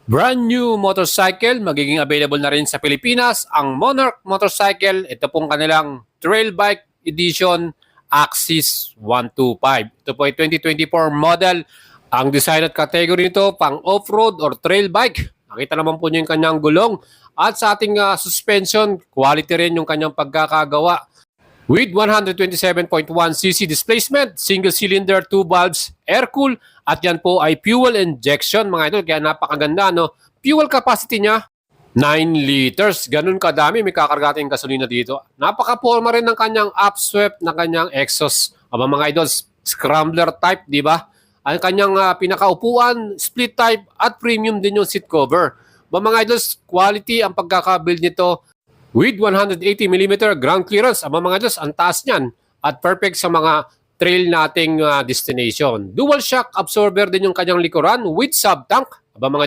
Brand new motorcycle, magiging available na rin sa Pilipinas, ang Monarch motorcycle. Ito pong kanilang trail bike edition Axis 125. Ito po ay 2024 model. Ang design at category nito pang off-road or trail bike. Nakita naman po niyo yung kanyang gulong. At sa ating suspension, quality rin yung kanyang pagkakagawa. With 127.1cc displacement, single cylinder, 2 valves, air-cool, at yan po ay fuel injection mga idol. Kaya napakaganda, no? Fuel capacity niya, 9 liters. Ganun kadami, may kakargating gasolina dito. Napaka-forma rin ng kanyang upswept na kanyang exhaust. Aba mga idol, scrambler type, di ba? Ang kanyang pinakaupuan, split type, at premium din yung seat cover. Ba mga idols, quality ang pagkakabuild nito. With 180mm ground clearance, mga Diyos, ang taas niyan at perfect sa mga trail nating destination. Dual shock absorber din yung kanyang likuran with sub-tank. Mga